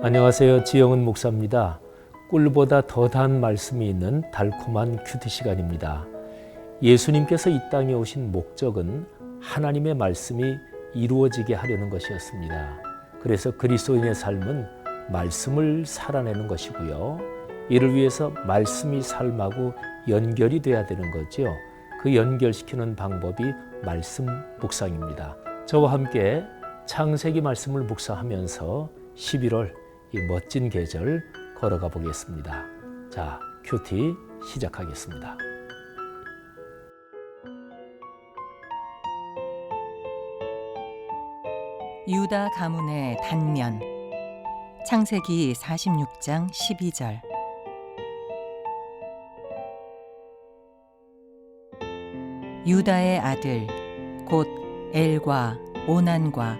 안녕하세요. 지영은 목사입니다. 꿀보다 더 단 말씀이 있는 달콤한 큐티 시간입니다. 예수님께서 이 땅에 오신 목적은 하나님의 말씀이 이루어지게 하려는 것이었습니다. 그래서 그리스도인의 삶은 말씀을 살아내는 것이고요. 이를 위해서 말씀이 삶하고 연결이 돼야 되는 거죠. 그 연결시키는 방법이 말씀 묵상입니다. 저와 함께 창세기 말씀을 묵상하면서 11월 이 멋진 계절 걸어가 보겠습니다. 자, 큐티 시작하겠습니다. 유다 가문의 단면. 창세기 46장 12절. 유다의 아들 곧 엘과 오난과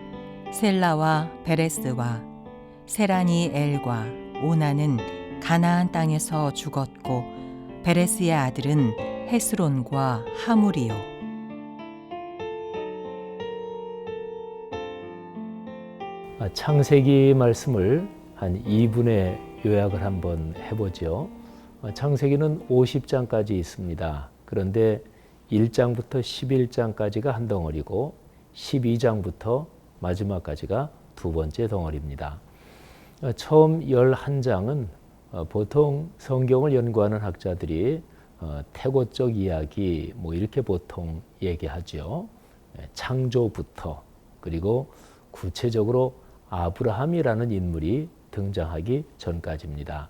셀라와 베레스와 세란이 엘과 오난은 가나안 땅에서 죽었고 베레스의 아들은 헤스론과 하물이요. 창세기 말씀을 한 2분의 요약을 한번 해보죠. 창세기는 50장까지 있습니다. 그런데 1장부터 11장까지가 한 덩어리고 12장부터 마지막까지가 두 번째 덩어리입니다. 처음 11장은 보통 성경을 연구하는 학자들이 태고적 이야기 이렇게 보통 얘기하죠. 창조부터, 그리고 구체적으로 아브라함이라는 인물이 등장하기 전까지입니다.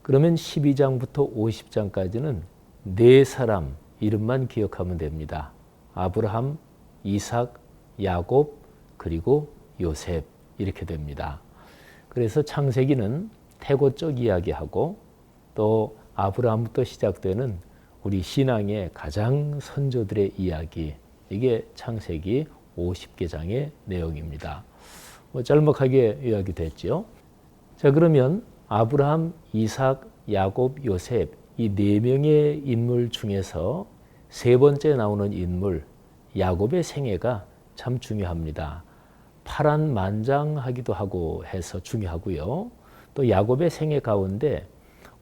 그러면 12장부터 50장까지는 네 사람 이름만 기억하면 됩니다. 아브라함, 이삭, 야곱, 그리고 요셉 이렇게 됩니다. 그래서 창세기는 태고적 이야기하고 또 아브라함부터 시작되는 우리 신앙의 가장 선조들의 이야기, 이게 창세기 50개장의 내용입니다. 짤막하게 요약이 됐죠. 자, 그러면 아브라함, 이삭, 야곱, 요셉 이 네 명의 인물 중에서 세 번째 나오는 인물 야곱의 생애가 참 중요합니다. 파란만장하기도 하고 해서 중요하고요. 또 야곱의 생애 가운데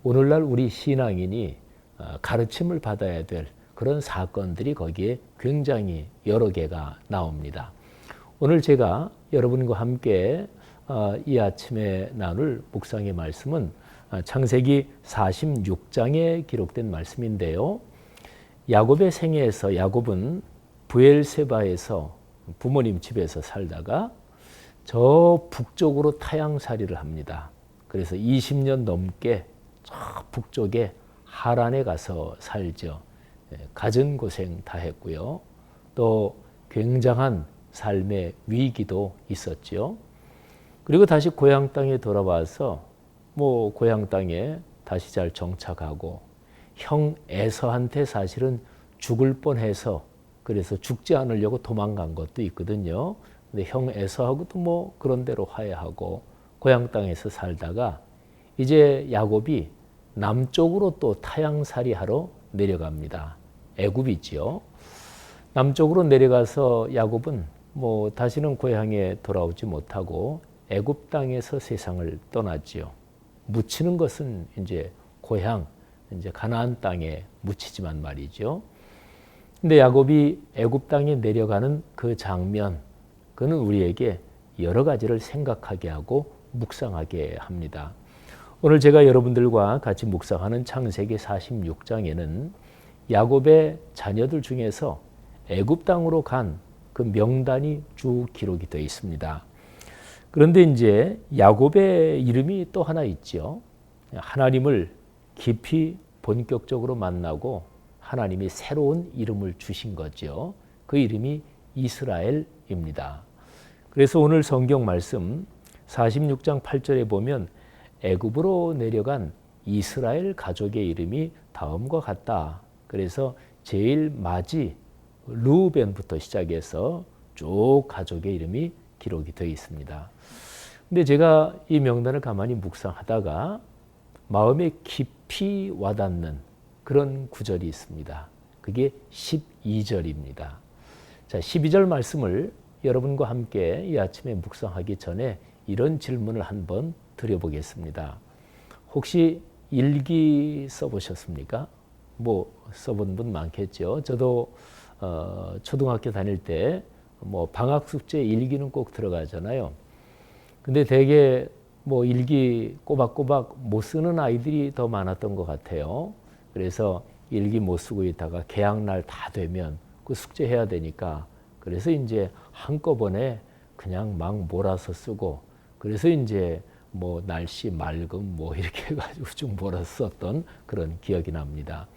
오늘날 우리 신앙인이 가르침을 받아야 될 그런 사건들이 거기에 굉장히 여러 개가 나옵니다. 오늘 제가 여러분과 함께 이 아침에 나눌 묵상의 말씀은 창세기 46장에 기록된 말씀인데요. 야곱의 생애에서 야곱은 브엘세바에서 부모님 집에서 살다가 저 북쪽으로 타향살이를 합니다. 그래서 20년 넘게 저 북쪽에 하란에 가서 살죠. 갖은 고생 다 했고요. 또 굉장한 삶의 위기도 있었죠. 그리고 다시 고향 땅에 돌아와서 고향 땅에 다시 잘 정착하고 형 에서한테 사실은 죽을 뻔해서 그래서 죽지 않으려고 도망간 것도 있거든요. 근데 형 에서하고도 그런 대로 화해하고 고향 땅에서 살다가 이제 야곱이 남쪽으로 또 타향살이 하러 내려갑니다. 애굽이지요. 남쪽으로 내려가서 야곱은 다시는 고향에 돌아오지 못하고 애굽 땅에서 세상을 떠났지요. 묻히는 것은 이제 고향, 이제 가나안 땅에 묻히지만 말이죠. 근데 야곱이 애굽 땅에 내려가는 그 장면, 그는 우리에게 여러 가지를 생각하게 하고 묵상하게 합니다. 오늘 제가 여러분들과 같이 묵상하는 창세기 46장에는 야곱의 자녀들 중에서 애굽 땅으로 간 그 명단이 쭉 기록이 되어 있습니다. 그런데 이제 야곱의 이름이 또 하나 있죠. 하나님을 깊이 본격적으로 만나고 하나님이 새로운 이름을 주신 거죠. 그 이름이 이스라엘입니다. 그래서 오늘 성경 말씀 46장 8절에 보면 애굽으로 내려간 이스라엘 가족의 이름이 다음과 같다. 그래서 제일 맞이 르우벤부터 시작해서 쭉 가족의 이름이 기록이 되어 있습니다. 근데 제가 이 명단을 가만히 묵상하다가 마음에 깊이 와닿는 그런 구절이 있습니다. 그게 12절입니다. 자, 12절 말씀을 여러분과 함께 이 아침에 묵상하기 전에 이런 질문을 한번 드려보겠습니다. 혹시 일기 써보셨습니까? 뭐 써본 분 많겠죠. 저도 초등학교 다닐 때 뭐 방학 숙제 일기는 꼭 들어가잖아요. 근데 대개 뭐 일기 꼬박꼬박 못 쓰는 아이들이 더 많았던 것 같아요. 그래서 일기 못 쓰고 있다가 개학날 다 되면 그 숙제해야 되니까 그래서 이제 한꺼번에 그냥 막 몰아서 쓰고 그래서 이제 뭐 날씨 맑음 뭐 이렇게 해가지고 좀 몰아서 썼던 그런 기억이 납니다.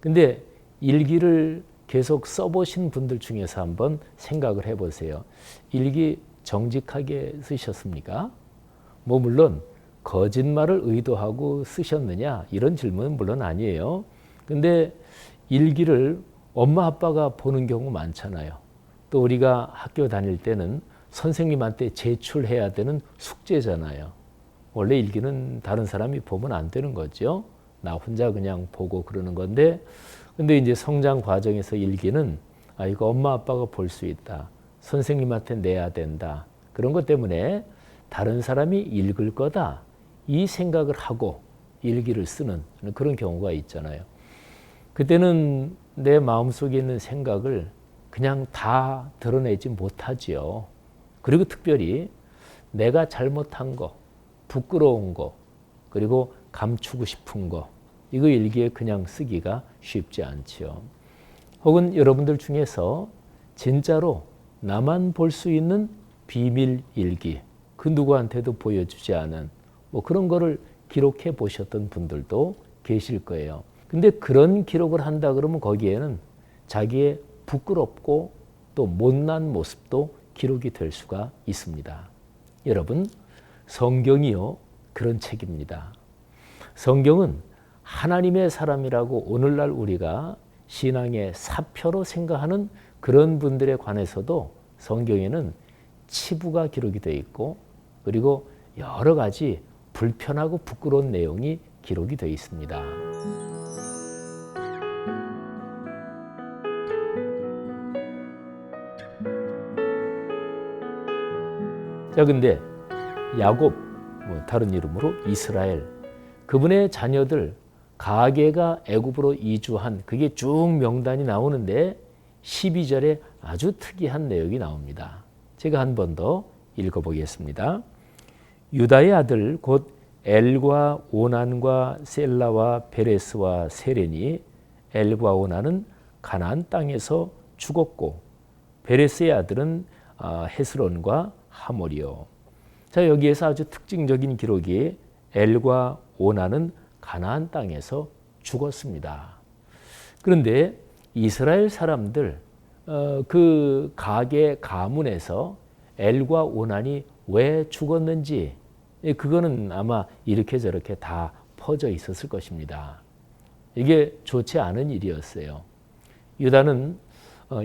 근데 일기를 계속 써보신 분들 중에서 한번 생각을 해보세요. 일기 정직하게 쓰셨습니까? 뭐 물론 거짓말을 의도하고 쓰셨느냐 이런 질문은 물론 아니에요. 근데 일기를 엄마 아빠가 보는 경우 많잖아요. 또 우리가 학교 다닐 때는 선생님한테 제출해야 되는 숙제잖아요. 원래 일기는 다른 사람이 보면 안 되는 거죠. 나 혼자 그냥 보고 그러는 건데 근데 이제 성장 과정에서 일기는 이거 엄마 아빠가 볼 수 있다. 선생님한테 내야 된다. 그런 것 때문에 다른 사람이 읽을 거다. 이 생각을 하고 일기를 쓰는 그런 경우가 있잖아요. 그때는 내 마음속에 있는 생각을 그냥 다 드러내지 못하지요. 그리고 특별히 내가 잘못한 거, 부끄러운 거, 그리고 감추고 싶은 거 이거 일기에 그냥 쓰기가 쉽지 않지요. 혹은 여러분들 중에서 진짜로 나만 볼 수 있는 비밀 일기, 그 누구한테도 보여주지 않은 뭐 그런 거를 기록해 보셨던 분들도 계실 거예요. 근데 그런 기록을 한다 그러면 거기에는 자기의 부끄럽고 또 못난 모습도 기록이 될 수가 있습니다. 여러분, 성경이요, 그런 책입니다. 성경은 하나님의 사람이라고 오늘날 우리가 신앙의 사표로 생각하는 그런 분들에 관해서도 성경에는 치부가 기록이 되어 있고 그리고 여러 가지 불편하고 부끄러운 내용이 기록이 되어 있습니다. 자, 근데 야곱, 다른 이름으로 이스라엘, 그분의 자녀들 가계가 애굽으로 이주한 그게 쭉 명단이 나오는데 12절에 아주 특이한 내용이 나옵니다. 제가 한 번 더 읽어보겠습니다. 유다의 아들 곧 엘과 오난과 셀라와 베레스와 세렌이 엘과 오난은 가나안 땅에서 죽었고 베레스의 아들은 헤스론과 하몰이요. 자, 여기에서 아주 특징적인 기록이 엘과 오난은 가나안 땅에서 죽었습니다. 그런데 이스라엘 사람들 그 가계 가문에서 엘과 오난이 왜 죽었는지 그거는 아마 이렇게 저렇게 다 퍼져 있었을 것입니다. 이게 좋지 않은 일이었어요. 유다는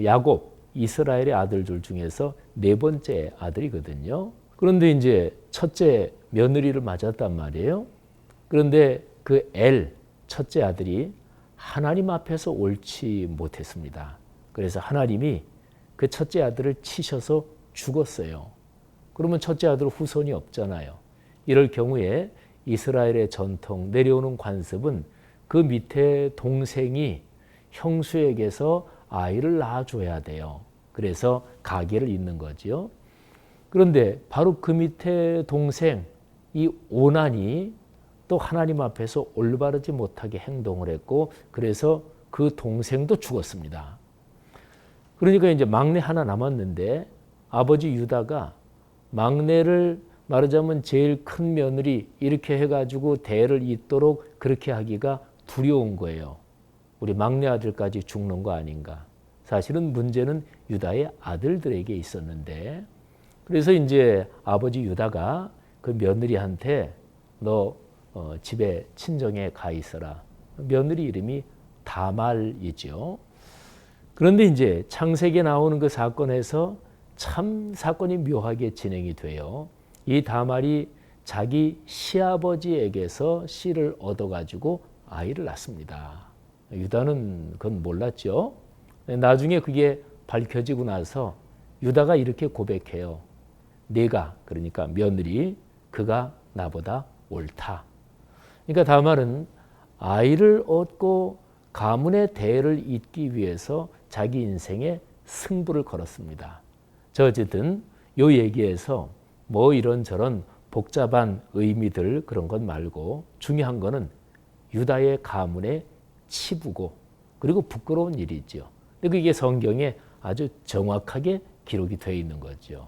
야곱, 이스라엘의 아들들 중에서 네 번째 아들이거든요. 그런데 이제 첫째 며느리를 맞았단 말이에요. 그런데 그 엘, 첫째 아들이 하나님 앞에서 옳지 못했습니다. 그래서 하나님이 그 첫째 아들을 치셔서 죽었어요. 그러면 첫째 아들 후손이 없잖아요. 이럴 경우에 이스라엘의 전통 내려오는 관습은 그 밑에 동생이 형수에게서 아이를 낳아줘야 돼요. 그래서 가계를 잇는 거지요. 그런데 바로 그 밑에 동생 이 오난이 또 하나님 앞에서 올바르지 못하게 행동을 했고 그래서 그 동생도 죽었습니다. 그러니까 이제 막내 하나 남았는데 아버지 유다가 막내를 말하자면 제일 큰 며느리 이렇게 해가지고 대를 잇도록 그렇게 하기가 두려운 거예요. 우리 막내 아들까지 죽는 거 아닌가. 사실은 문제는 유다의 아들들에게 있었는데 그래서 이제 아버지 유다가 그 며느리한테 너 집에 친정에 가 있어라. 며느리 이름이 다말이죠. 그런데 이제 창세기에 나오는 그 사건에서 참 사건이 묘하게 진행이 돼요. 이 다말이 자기 시아버지에게서 씨를 얻어가지고 아이를 낳습니다. 유다는 그건 몰랐죠. 나중에 그게 밝혀지고 나서 유다가 이렇게 고백해요. 내가, 그러니까 며느리, 그가 나보다 옳다. 그러니까 다말은 아이를 얻고 가문의 대를 잇기 위해서 자기 인생에 승부를 걸었습니다. 저 어쨌든 요 얘기에서 뭐 이런저런 복잡한 의미들 그런 것 말고 중요한 거는 유다의 가문의 치부고 그리고 부끄러운 일이죠. 근데 그게 성경에 아주 정확하게 기록이 되어 있는 거죠.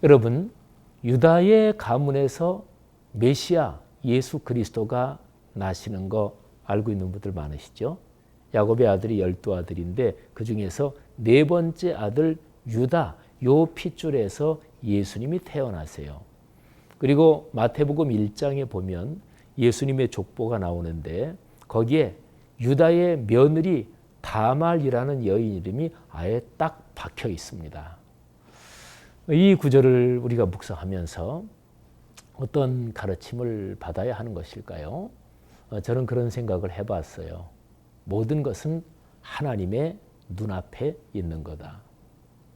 여러분, 유다의 가문에서 메시아 예수 그리스도가 나시는 거 알고 있는 분들 많으시죠? 야곱의 아들이 12아들인데 그중에서 네 번째 아들 유다 요 핏줄에서 예수님이 태어나세요. 그리고 마태복음 1장에 보면 예수님의 족보가 나오는데 거기에 유다의 며느리 다말이라는 여인 이름이 아예 딱 박혀 있습니다. 이 구절을 우리가 묵상하면서 어떤 가르침을 받아야 하는 것일까요? 저는 그런 생각을 해봤어요. 모든 것은 하나님의 눈앞에 있는 거다.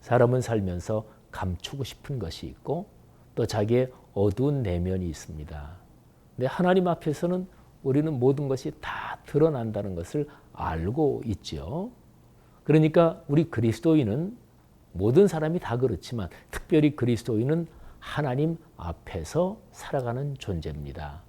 사람은 살면서 감추고 싶은 것이 있고 또 자기의 어두운 내면이 있습니다. 근데 하나님 앞에서는 우리는 모든 것이 다 드러난다는 것을 알고 있죠. 그러니까 우리 그리스도인은 모든 사람이 다 그렇지만 특별히 그리스도인은 하나님 앞에서 살아가는 존재입니다.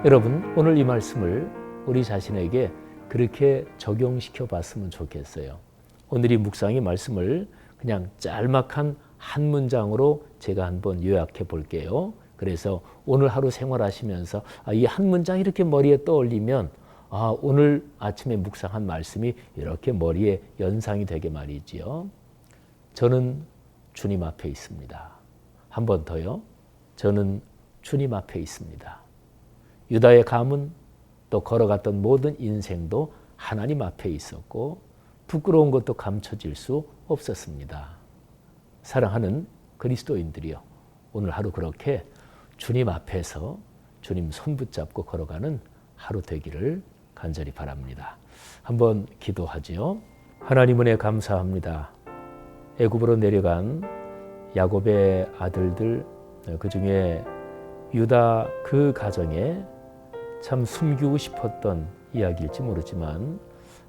여러분, 오늘 이 말씀을 우리 자신에게 그렇게 적용시켜 봤으면 좋겠어요. 오늘 이 묵상의 말씀을 그냥 짤막한 한 문장으로 제가 한번 요약해 볼게요. 그래서 오늘 하루 생활하시면서 이 한 문장 이렇게 머리에 떠올리면 오늘 아침에 묵상한 말씀이 이렇게 머리에 연상이 되게 말이지요. 저는 주님 앞에 있습니다. 한 번 더요. 저는 주님 앞에 있습니다. 유다의 가문 또 걸어갔던 모든 인생도 하나님 앞에 있었고 부끄러운 것도 감춰질 수 없었습니다. 사랑하는 그리스도인들이요. 오늘 하루 그렇게 주님 앞에서 주님 손 붙잡고 걸어가는 하루 되기를 간절히 바랍니다. 한번 기도하지요. 하나님 은혜 감사합니다. 애굽으로 내려간 야곱의 아들들 그중에 유다 그 가정에 참 숨기고 싶었던 이야기일지 모르지만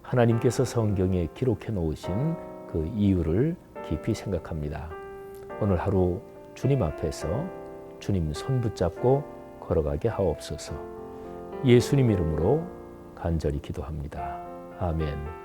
하나님께서 성경에 기록해 놓으신 그 이유를 깊이 생각합니다. 오늘 하루 주님 앞에서 주님 손 붙잡고 걸어가게 하옵소서. 예수님 이름으로 간절히 기도합니다. 아멘.